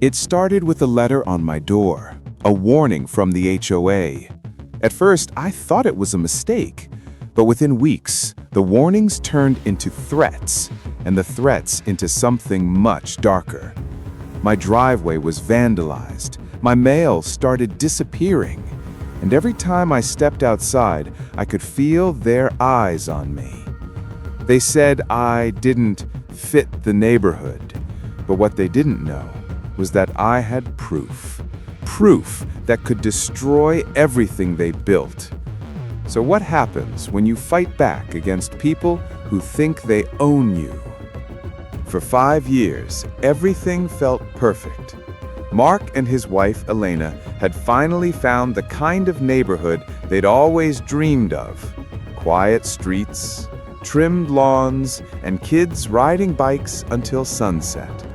It started with a letter on my door, a warning from the HOA. At first, I thought it was a mistake, but within weeks, the warnings turned into threats, and the threats into something much darker. My driveway was vandalized, my mail started disappearing, and every time I stepped outside, I could feel their eyes on me. They said I didn't fit the neighborhood, but what they didn't know was that I had proof that could destroy everything they built. So what happens when you fight back against people who think they own you? For 5 years, everything felt perfect. Mark and his wife, Elena, had finally found the kind of neighborhood they'd always dreamed of. Quiet streets, trimmed lawns, and kids riding bikes until sunset.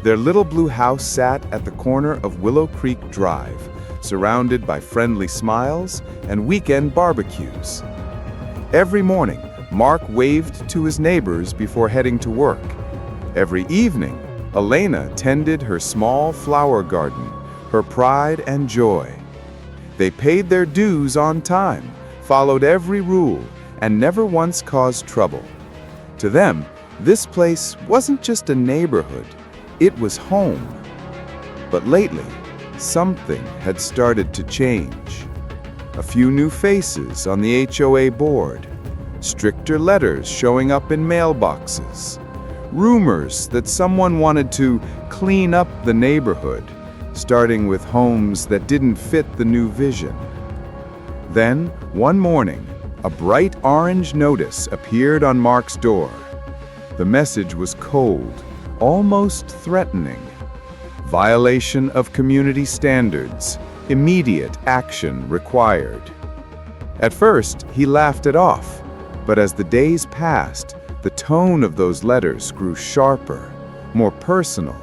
Their little blue house sat at the corner of Willow Creek Drive, surrounded by friendly smiles and weekend barbecues. Every morning, Mark waved to his neighbors before heading to work. Every evening, Elena tended her small flower garden, her pride and joy. They paid their dues on time, followed every rule, and never once caused trouble. To them, this place wasn't just a neighborhood, it was home. But lately, something had started to change. A few new faces on the HOA board, stricter letters showing up in mailboxes, rumors that someone wanted to clean up the neighborhood, starting with homes that didn't fit the new vision. Then, one morning, a bright orange notice appeared on Mark's door. The message was cold, almost threatening. Violation of community standards. Immediate action required. At first, he laughed it off, but as the days passed, the tone of those letters grew sharper, more personal.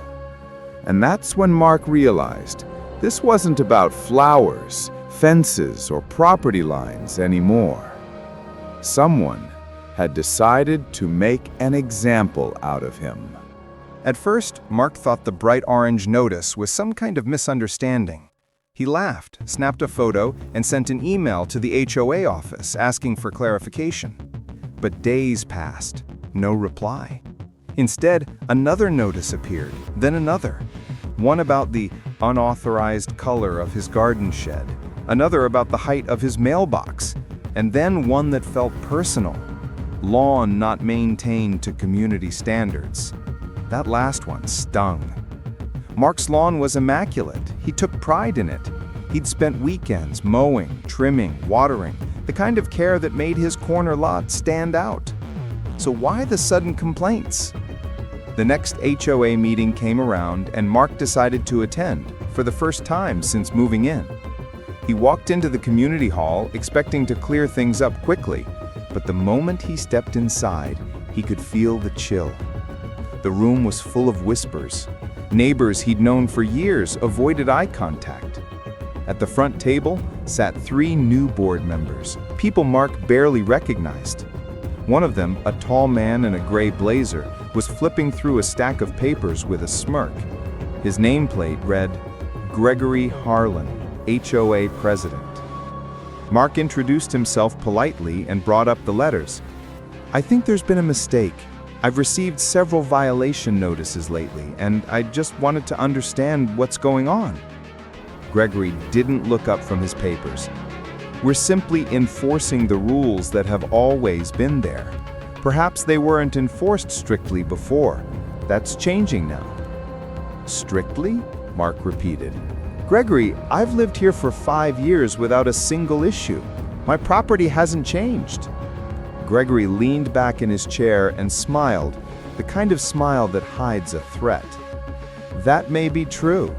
And that's when Mark realized this wasn't about flowers, fences, or property lines anymore. Someone had decided to make an example out of him. At first, Mark thought the bright orange notice was some kind of misunderstanding. He laughed, snapped a photo, and sent an email to the HOA office asking for clarification. But days passed, no reply. Instead, another notice appeared, then another. One about the unauthorized color of his garden shed, another about the height of his mailbox, and then one that felt personal. Lawn not maintained to community standards. That last one stung. Mark's lawn was immaculate. He took pride in it. He'd spent weekends mowing, trimming, watering, the kind of care that made his corner lot stand out. So why the sudden complaints? The next HOA meeting came around and Mark decided to attend for the first time since moving in. He walked into the community hall expecting to clear things up quickly, but the moment he stepped inside, he could feel the chill. The room was full of whispers. Neighbors he'd known for years avoided eye contact. At the front table sat 3 new board members, people Mark barely recognized. One of them, a tall man in a gray blazer, was flipping through a stack of papers with a smirk. His nameplate read, Gregory Harlan, HOA President. Mark introduced himself politely and brought up the letters. "I think there's been a mistake. I've received several violation notices lately, and I just wanted to understand what's going on." Gregory didn't look up from his papers. "We're simply enforcing the rules that have always been there. Perhaps they weren't enforced strictly before. That's changing now." "Strictly?" Mark repeated. "Gregory, I've lived here for 5 years without a single issue. My property hasn't changed." Gregory leaned back in his chair and smiled, the kind of smile that hides a threat. "That may be true,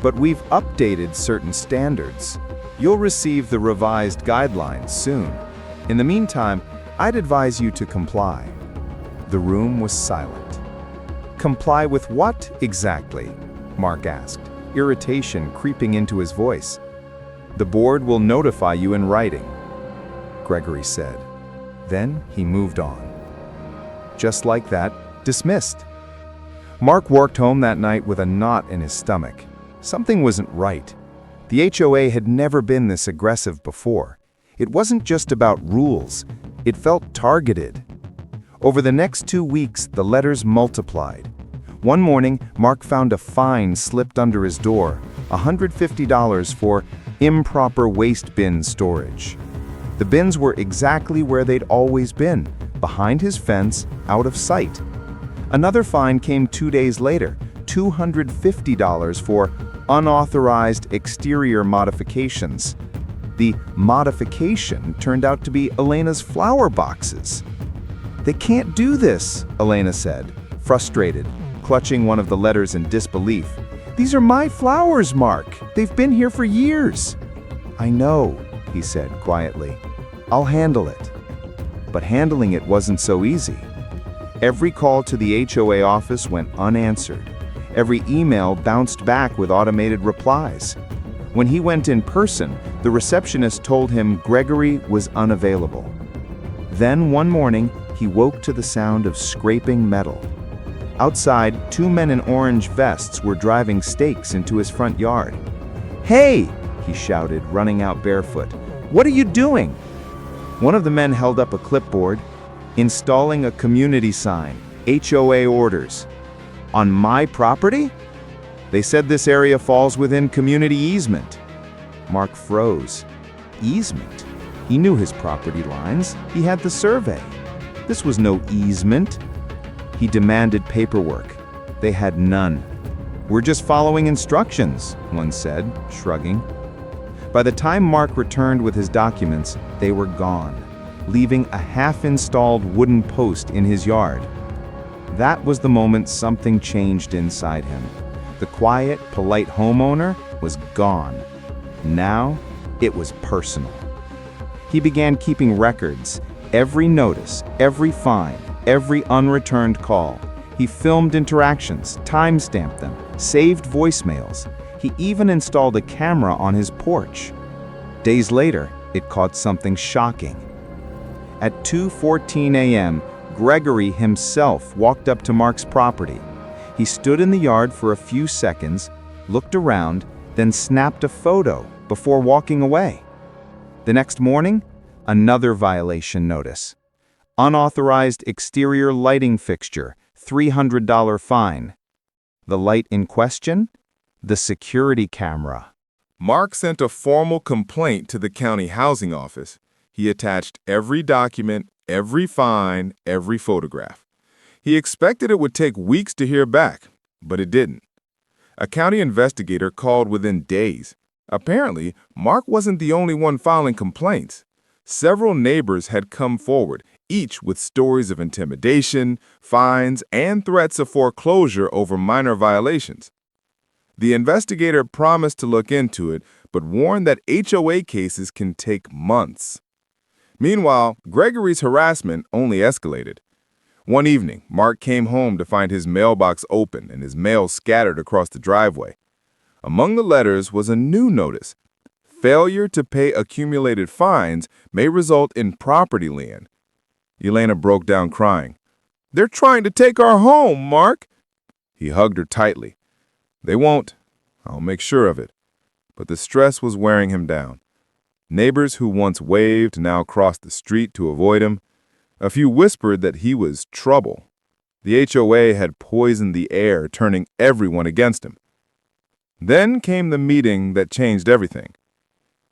but we've updated certain standards. You'll receive the revised guidelines soon. In the meantime, I'd advise you to comply." The room was silent. "Comply with what exactly?" Mark asked, irritation creeping into his voice. "The board will notify you in writing," Gregory said. Then he moved on. Just like that, dismissed. Mark walked home that night with a knot in his stomach. Something wasn't right. The HOA had never been this aggressive before. It wasn't just about rules. It felt targeted. Over the next 2 weeks, the letters multiplied. One morning, Mark found a fine slipped under his door, $150 for improper waste bin storage. The bins were exactly where they'd always been, behind his fence, out of sight. Another fine came 2 days later, $250 for unauthorized exterior modifications. The modification turned out to be Elena's flower boxes. "They can't do this," Elena said, frustrated, clutching one of the letters in disbelief. "These are my flowers, Mark. They've been here for years." "I know," he said quietly. "I'll handle it." But handling it wasn't so easy. Every call to the HOA office went unanswered. Every email bounced back with automated replies. When he went in person, the receptionist told him Gregory was unavailable. Then one morning, he woke to the sound of scraping metal. Outside, 2 men in orange vests were driving stakes into his front yard. "Hey!" he shouted, running out barefoot. "What are you doing?" One of the men held up a clipboard, installing a community sign, HOA orders. "On my property?" "They said this area falls within community easement." Mark froze. Easement? He knew his property lines. He had the survey. This was no easement. He demanded paperwork. They had none. "We're just following instructions," one said, shrugging. By the time Mark returned with his documents, they were gone, leaving a half-installed wooden post in his yard. That was the moment something changed inside him. The quiet, polite homeowner was gone. Now, it was personal. He began keeping records, every notice, every fine, every unreturned call. He filmed interactions, time-stamped them, saved voicemails. He even installed a camera on his porch. Days later, it caught something shocking. At 2:14 a.m., Gregory himself walked up to Mark's property. He stood in the yard for a few seconds, looked around, then snapped a photo before walking away. The next morning, another violation notice. Unauthorized exterior lighting fixture, $300 fine. The light in question? The security camera. Mark sent a formal complaint to the county housing office. He attached every document, every fine, every photograph. He expected it would take weeks to hear back, but it didn't. A county investigator called within days. Apparently, Mark wasn't the only one filing complaints. Several neighbors had come forward, each with stories of intimidation, fines, and threats of foreclosure over minor violations. The investigator promised to look into it, but warned that HOA cases can take months. Meanwhile, Gregory's harassment only escalated. One evening, Mark came home to find his mailbox open and his mail scattered across the driveway. Among the letters was a new notice. Failure to pay accumulated fines may result in property lien. Elena broke down crying. "They're trying to take our home, Mark." He hugged her tightly. "They won't. I'll make sure of it." But the stress was wearing him down. Neighbors who once waved now crossed the street to avoid him. A few whispered that he was trouble. The HOA had poisoned the air, turning everyone against him. Then came the meeting that changed everything.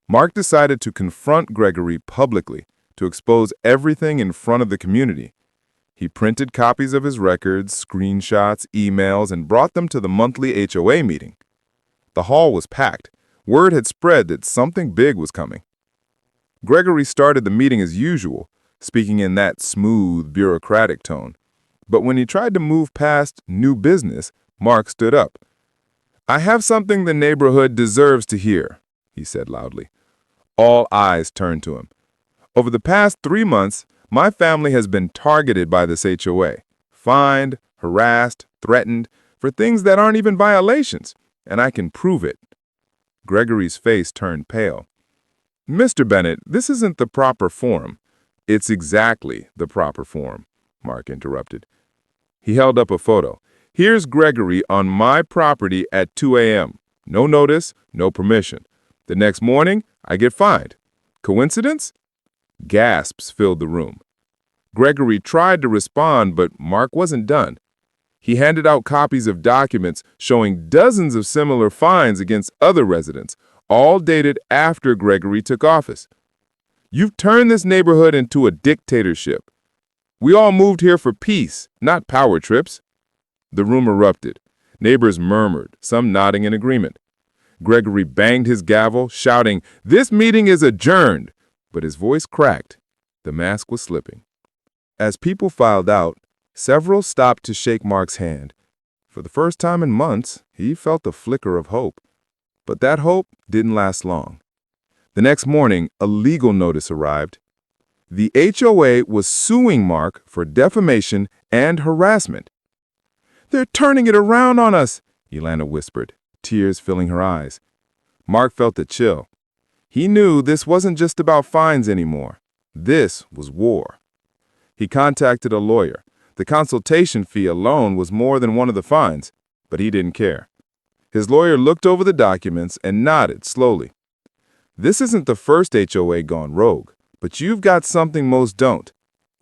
Mark decided to confront Gregory publicly, to expose everything in front of the community. He printed copies of his records, screenshots, emails, and brought them to the monthly HOA meeting. The hall was packed. Word had spread that something big was coming. Gregory started the meeting as usual, speaking in that smooth, bureaucratic tone. But when he tried to move past new business, Mark stood up. "I have something the neighborhood deserves to hear," he said loudly. All eyes turned to him. "Over the past 3 months, my family has been targeted by this HOA, fined, harassed, threatened, for things that aren't even violations, and I can prove it." Gregory's face turned pale. "Mr. Bennett, this isn't the proper forum." "It's exactly the proper forum," Mark interrupted. He held up a photo. Here's Gregory on my property at 2 a.m. No notice, no permission. The next morning, I get fined. Coincidence? Gasps filled the room. Gregory tried to respond, but Mark wasn't done. He handed out copies of documents showing dozens of similar fines against other residents, all dated after Gregory took office. You've turned this neighborhood into a dictatorship. We all moved here for peace, not power trips. The room erupted. Neighbors murmured, some nodding in agreement. Gregory banged his gavel, shouting, "This meeting is adjourned!" But his voice cracked. The mask was slipping. As people filed out, several stopped to shake Mark's hand. For the first time in months, he felt a flicker of hope. But that hope didn't last long. The next morning, a legal notice arrived. The HOA was suing Mark for defamation and harassment. "They're turning it around on us," Ilana whispered, tears filling her eyes. Mark felt a chill. He knew this wasn't just about fines anymore. This was war. He contacted a lawyer. The consultation fee alone was more than one of the fines, but he didn't care. His lawyer looked over the documents and nodded slowly. "This isn't the first HOA gone rogue, but you've got something most don't: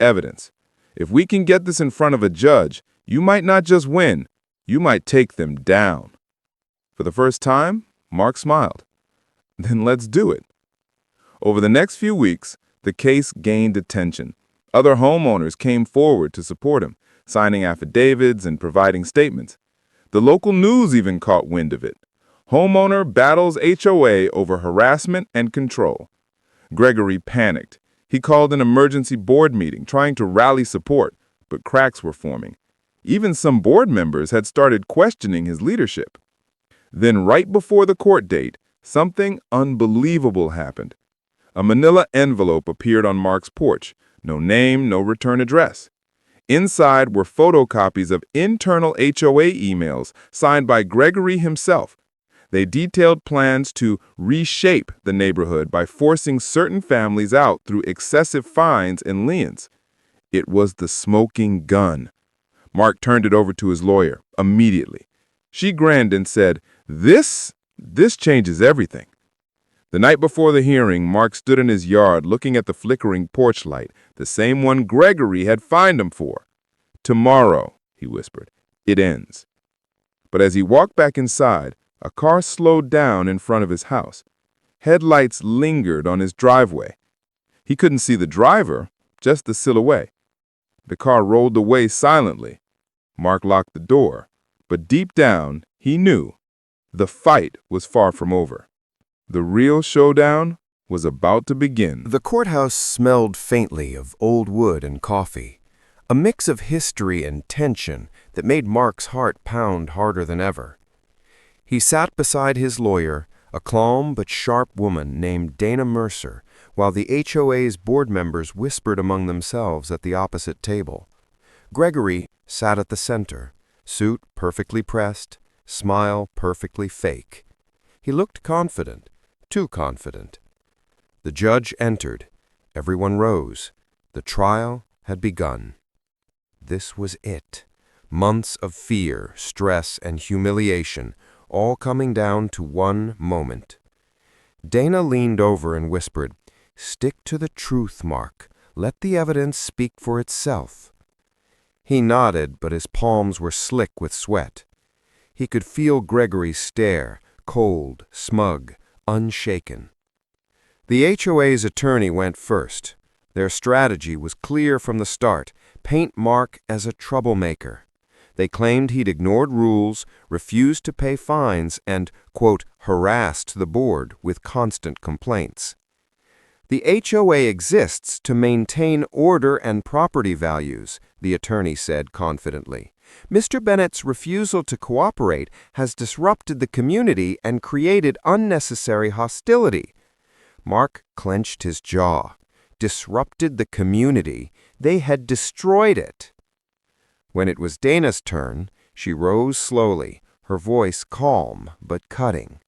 evidence. If we can get this in front of a judge, you might not just win, you might take them down." For the first time, Mark smiled. Then let's do it. Over the next few weeks, the case gained attention. Other homeowners came forward to support him, signing affidavits and providing statements. The local news even caught wind of it. Homeowner battles HOA over harassment and control. Gregory panicked. He called an emergency board meeting, trying to rally support, but cracks were forming. Even some board members had started questioning his leadership. Then, right before the court date, something unbelievable happened. A manila envelope appeared on Mark's porch. No name, no return address. Inside were photocopies of internal HOA emails signed by Gregory himself. They detailed plans to reshape the neighborhood by forcing certain families out through excessive fines and liens. It was the smoking gun. Mark turned it over to his lawyer immediately. She grinned and said, This changes everything." The night before the hearing, Mark stood in his yard looking at the flickering porch light, the same one Gregory had fined him for. "Tomorrow," he whispered, "it ends." But as he walked back inside, a car slowed down in front of his house. Headlights lingered on his driveway. He couldn't see the driver, just the silhouette. The car rolled away silently. Mark locked the door, but deep down, he knew the fight was far from over. The real showdown was about to begin. The courthouse smelled faintly of old wood and coffee, a mix of history and tension that made Mark's heart pound harder than ever. He sat beside his lawyer, a calm but sharp woman named Dana Mercer, while the HOA's board members whispered among themselves at the opposite table. Gregory sat at the center, suit perfectly pressed, smile perfectly fake. He looked confident, too confident. The judge entered. Everyone rose. The trial had begun. This was it. Months of fear, stress, and humiliation, all coming down to one moment. Dana leaned over and whispered, "Stick to the truth, Mark. Let the evidence speak for itself." He nodded, but his palms were slick with sweat. He could feel Gregory's stare, cold, smug, unshaken. The HOA's attorney went first. Their strategy was clear from the start: paint Mark as a troublemaker. They claimed he'd ignored rules, refused to pay fines, and, quote, harassed the board with constant complaints. The HOA exists to maintain order and property values, the attorney said confidently. Mr. Bennett's refusal to cooperate has disrupted the community and created unnecessary hostility. Mark clenched his jaw. Disrupted the community. They had destroyed it. When it was Dana's turn, she rose slowly, her voice calm but cutting.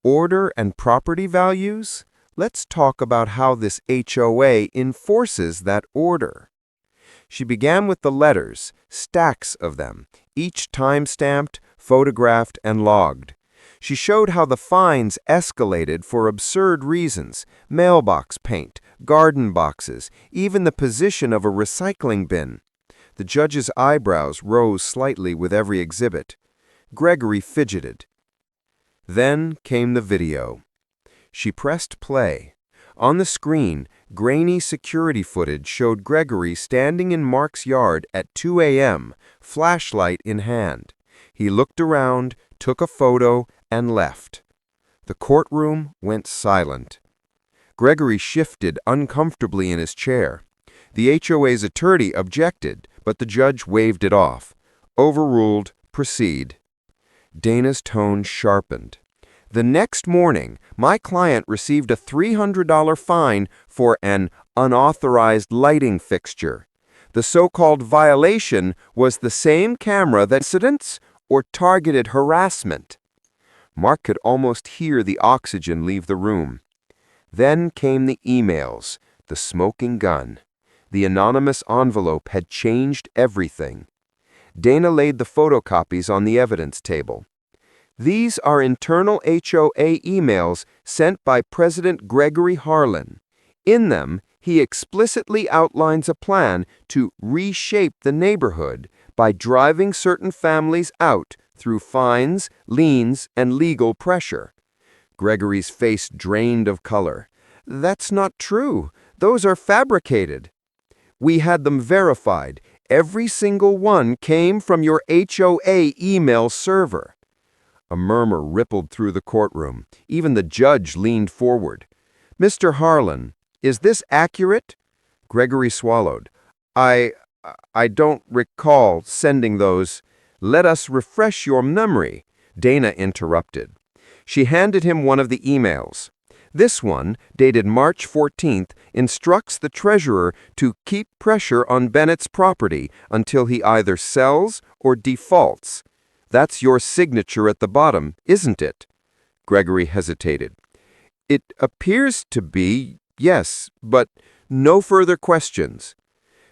Order and property values? Let's talk about how this HOA enforces that order. She began with the letters, stacks of them, each time-stamped, photographed, and logged. She showed how the fines escalated for absurd reasons: mailbox paint, garden boxes, even the position of a recycling bin. The judge's eyebrows rose slightly with every exhibit. Gregory fidgeted. Then came the video. She pressed play. On the screen, grainy security footage showed Gregory standing in Mark's yard at 2 a.m., flashlight in hand. He looked around, took a photo, and left. The courtroom went silent. Gregory shifted uncomfortably in his chair. The HOA's attorney objected, but the judge waved it off. Overruled. Proceed. Dana's tone sharpened. The next morning, my client received a $300 fine for an unauthorized lighting fixture. The so-called violation was the same camera that incidents or targeted harassment. Mark could almost hear the oxygen leave the room. Then came the emails, the smoking gun. The anonymous envelope had changed everything. Dana laid the photocopies on the evidence table. These are internal HOA emails sent by President Gregory Harlan. In them, he explicitly outlines a plan to reshape the neighborhood by driving certain families out through fines, liens, and legal pressure. Gregory's face drained of color. That's not true. Those are fabricated. We had them verified. Every single one came from your HOA email server. A murmur rippled through the courtroom. Even the judge leaned forward. Mr. Harlan, is this accurate? Gregory swallowed. I don't recall sending those. Let us refresh your memory, Dana interrupted. She handed him one of the emails. This one, dated March 14th, instructs the treasurer to keep pressure on Bennett's property until he either sells or defaults. That's your signature at the bottom, isn't it? Gregory hesitated. It appears to be, yes, but no further questions.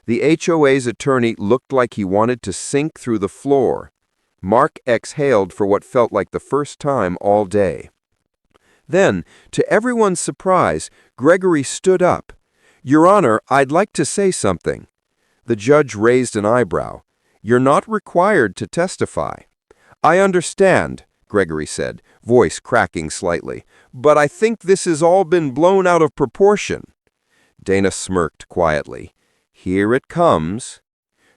The HOA's attorney looked like he wanted to sink through the floor. Mark exhaled for what felt like the first time all day. Then, to everyone's surprise, Gregory stood up. Your Honor, I'd like to say something. The judge raised an eyebrow. You're not required to testify. I understand, Gregory said, voice cracking slightly, but I think this has all been blown out of proportion. Dana smirked quietly. Here it comes.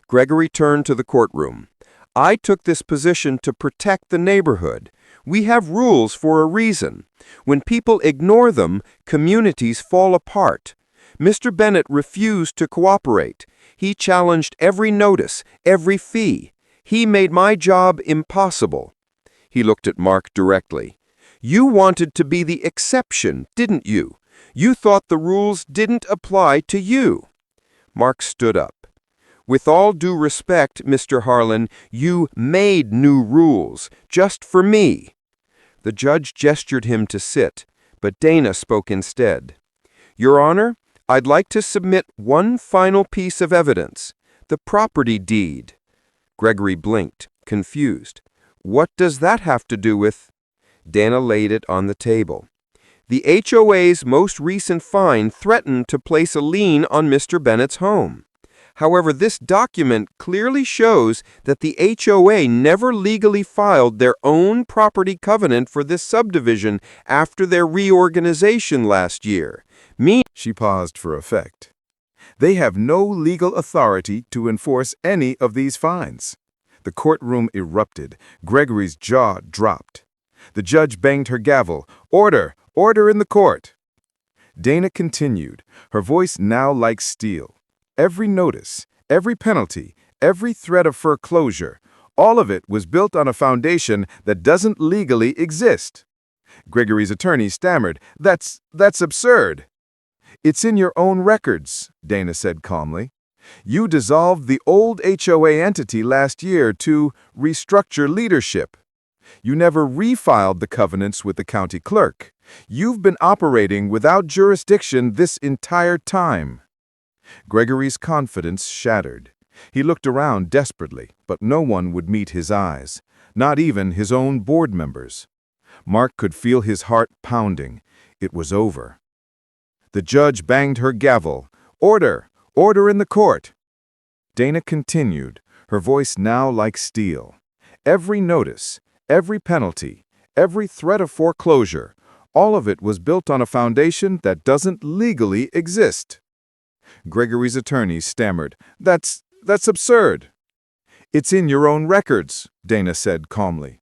Gregory turned to the courtroom. I took this position to protect the neighborhood. We have rules for a reason. When people ignore them, communities fall apart. Mr. Bennett refused to cooperate. He challenged every notice, every fee. He made my job impossible. He looked at Mark directly. You wanted to be the exception, didn't you? You thought the rules didn't apply to you. Mark stood up. With all due respect, Mr. Harlan, you made new rules, just for me. The judge gestured him to sit, but Dana spoke instead. Your Honor, I'd like to submit one final piece of evidence, the property deed. Gregory blinked, confused. What does that have to do with? Dana laid it on the table. The HOA's most recent fine threatened to place a lien on Mr. Bennett's home. However, this document clearly shows that the HOA never legally filed their own property covenant for this subdivision after their reorganization last year. She paused for effect. They have no legal authority to enforce any of these fines. The courtroom erupted. Gregory's jaw dropped. The judge banged her gavel. Order! Order in the court! Dana continued, her voice now like steel. Every notice, every penalty, every threat of foreclosure, all of it was built on a foundation that doesn't legally exist. Gregory's attorney stammered, That's absurd. It's in your own records, Dana said calmly. You dissolved the old HOA entity last year to restructure leadership. You never refiled the covenants with the county clerk. You've been operating without jurisdiction this entire time. Gregory's confidence shattered. He looked around desperately, but no one would meet his eyes, not even his own board members. Mark could feel his heart pounding. It was over. The judge banged her gavel. "Order! Order in the court!" Dana continued, her voice now like steel. Every notice, every penalty, every threat of foreclosure, all of it was built on a foundation that doesn't legally exist. Gregory's attorney stammered, That's absurd." "It's in your own records," Dana said calmly.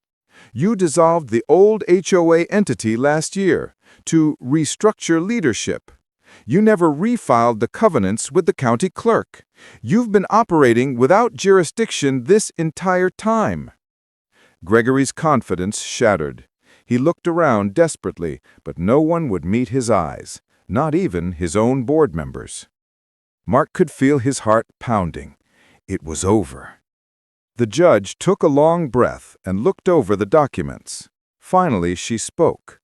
"You dissolved the old HOA entity last year to restructure leadership. You never refiled the covenants with the county clerk. You've been operating without jurisdiction this entire time." Gregory's confidence shattered. He looked around desperately, but no one would meet his eyes, not even his own board members. Mark could feel his heart pounding. It was over. The judge took a long breath and looked over the documents. Finally, she spoke.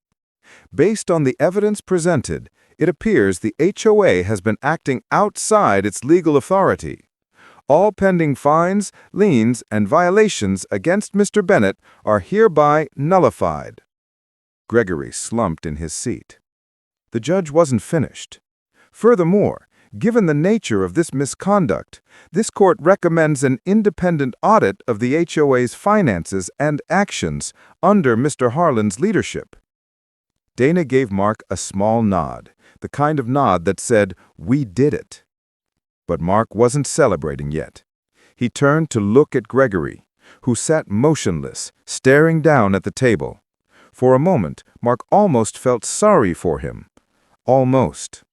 "Based on the evidence presented, it appears the HOA has been acting outside its legal authority. All pending fines, liens, and violations against Mr. Bennett are hereby nullified." Gregory slumped in his seat. The judge wasn't finished. Furthermore, given the nature of this misconduct, this court recommends an independent audit of the HOA's finances and actions under Mr. Harlan's leadership. Dana gave Mark a small nod, the kind of nod that said, "We did it." But Mark wasn't celebrating yet. He turned to look at Gregory, who sat motionless, staring down at the table. For a moment, Mark almost felt sorry for him. Almost.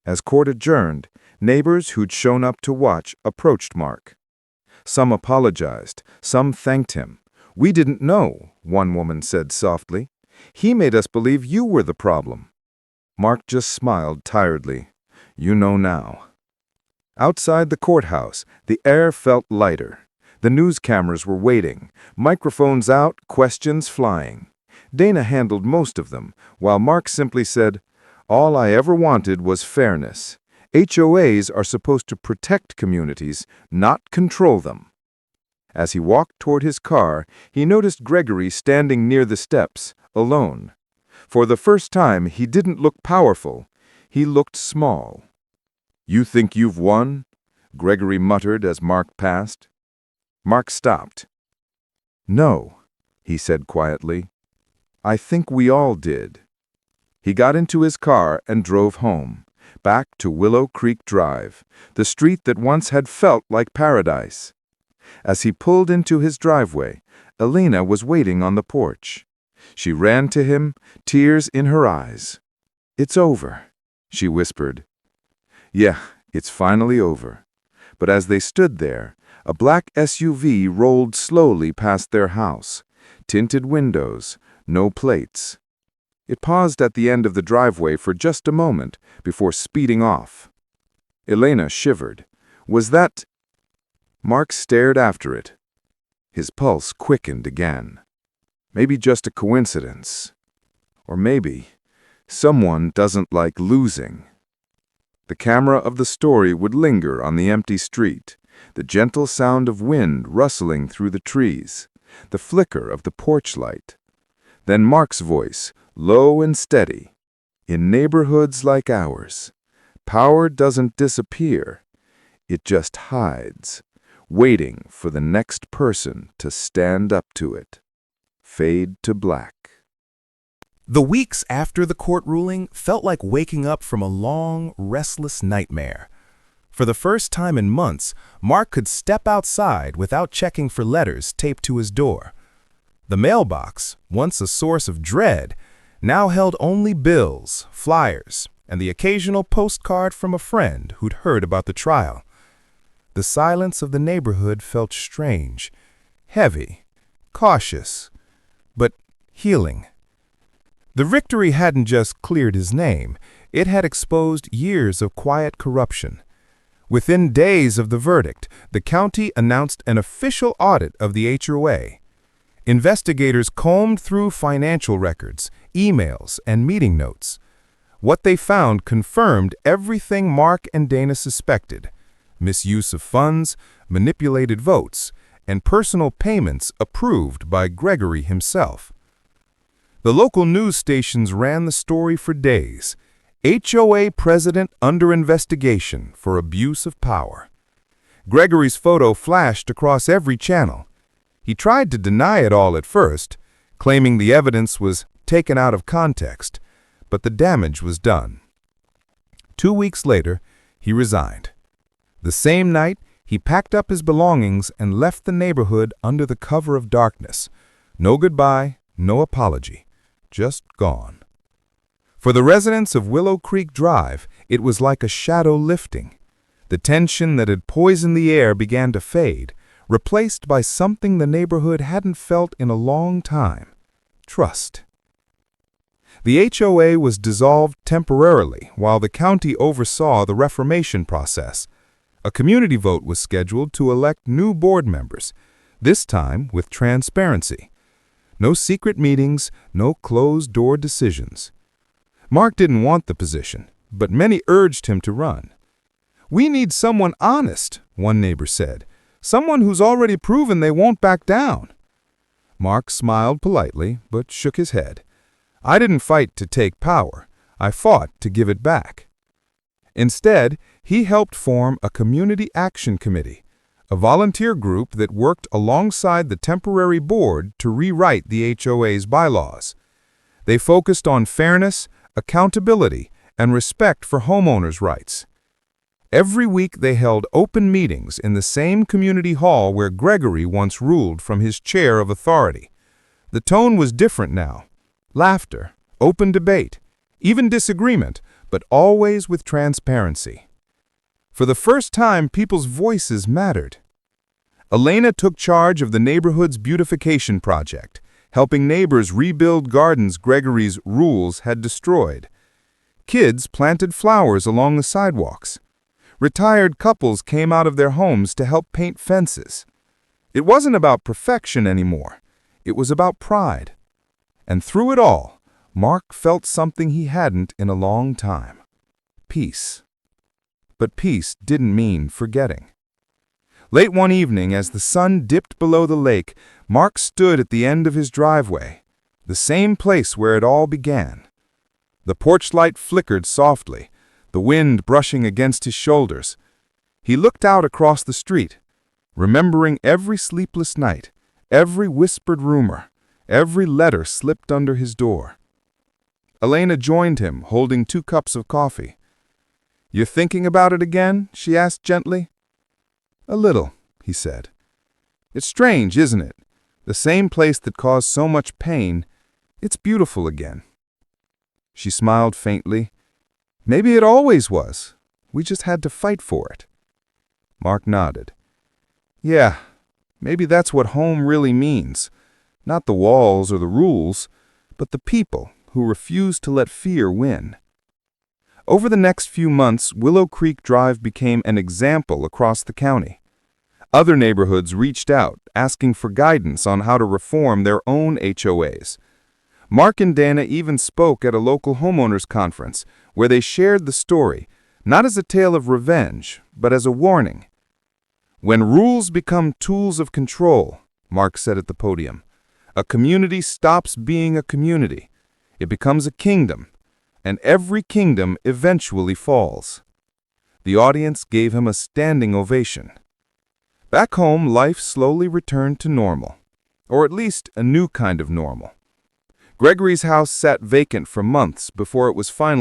As court adjourned, neighbors who'd shown up to watch approached Mark. Some apologized, some thanked him. "We didn't know," one woman said softly. "He made us believe you were the problem." Mark just smiled tiredly. "You know now." Outside the courthouse, the air felt lighter. The news cameras were waiting, microphones out, questions flying. Dana handled most of them, while Mark simply said, "All I ever wanted was fairness. HOAs are supposed to protect communities, not control them." As he walked toward his car, he noticed Gregory standing near the steps, alone. For the first time, he didn't look powerful. He looked small. "You think you've won?" Gregory muttered as Mark passed. Mark stopped. "No," he said quietly. "I think we all did." He got into his car and drove home, back to Willow Creek Drive, the street that once had felt like paradise. As he pulled into his driveway, Elena was waiting on the porch. She ran to him, tears in her eyes. "It's over," she whispered. Yeah, it's finally over. But as they stood there, a black SUV rolled slowly past their house. Tinted windows, no plates. It paused at the end of the driveway for just a moment before speeding off. Elena shivered. Was that... Mark stared after it. His pulse quickened again. Maybe just a coincidence. Or maybe someone doesn't like losing. The camera of the story would linger on the empty street, the gentle sound of wind rustling through the trees, the flicker of the porch light. Then Mark's voice, low and steady. "In neighborhoods like ours, power doesn't disappear. It just hides, waiting for the next person to stand up to it." Fade to black. The weeks after the court ruling felt like waking up from a long, restless nightmare. For the first time in months, Mark could step outside without checking for letters taped to his door. The mailbox, once a source of dread, now held only bills, flyers, and the occasional postcard from a friend who'd heard about the trial. The silence of the neighborhood felt strange, heavy, cautious, but healing. The victory hadn't just cleared his name, it had exposed years of quiet corruption. Within days of the verdict, the county announced an official audit of the HOA. Investigators combed through financial records, emails, and meeting notes. What they found confirmed everything Mark and Dana suspected. misuse of funds, manipulated votes, and personal payments approved by Gregory himself. The local news stations ran the story for days. HOA president under investigation for abuse of power. Gregory's photo flashed across every channel. He tried to deny it all at first, claiming the evidence was taken out of context, but the damage was done. 2 weeks later, he resigned. The same night, he packed up his belongings and left the neighborhood under the cover of darkness. No goodbye, no apology, just gone. For the residents of Willow Creek Drive, it was like a shadow lifting. The tension that had poisoned the air began to fade, replaced by something the neighborhood hadn't felt in a long time: trust. The HOA was dissolved temporarily while the county oversaw the reformation process. A community vote was scheduled to elect new board members, this time with transparency. No secret meetings, no closed-door decisions. Mark didn't want the position, but many urged him to run. "We need someone honest," one neighbor said. "Someone who's already proven they won't back down." Mark smiled politely, but shook his head. "I didn't fight to take power. I fought to give it back." Instead, he helped form a community action committee, a volunteer group that worked alongside the temporary board to rewrite the HOA's bylaws. They focused on fairness, accountability, and respect for homeowners' rights. Every week they held open meetings in the same community hall where Gregory once ruled from his chair of authority. The tone was different now. Laughter, open debate, even disagreement, but always with transparency. For the first time, people's voices mattered. Elena took charge of the neighborhood's beautification project, helping neighbors rebuild gardens Gregory's rules had destroyed. Kids planted flowers along the sidewalks. Retired couples came out of their homes to help paint fences. It wasn't about perfection anymore. It was about pride. And through it all, Mark felt something he hadn't in a long time: peace. But peace didn't mean forgetting. Late one evening, as the sun dipped below the lake, Mark stood at the end of his driveway, the same place where it all began. The porch light flickered softly, the wind brushing against his shoulders. He looked out across the street, remembering every sleepless night, every whispered rumor, every letter slipped under his door. Elena joined him, holding 2 cups of coffee. "You're thinking about it again?" she asked gently. "A little," he said. "It's strange, isn't it? The same place that caused so much pain, it's beautiful again." She smiled faintly. "Maybe it always was. We just had to fight for it." Mark nodded. "Yeah, maybe that's what home really means. Not the walls or the rules, but the people who refuse to let fear win." Over the next few months, Willow Creek Drive became an example across the county. Other neighborhoods reached out, asking for guidance on how to reform their own HOAs. Mark and Dana even spoke at a local homeowners conference, where they shared the story, not as a tale of revenge, but as a warning. "When rules become tools of control," Mark said at the podium, "a community stops being a community. It becomes a kingdom, and every kingdom eventually falls." The audience gave him a standing ovation. Back home, life slowly returned to normal, or at least a new kind of normal. Gregory's house sat vacant for months before it was finally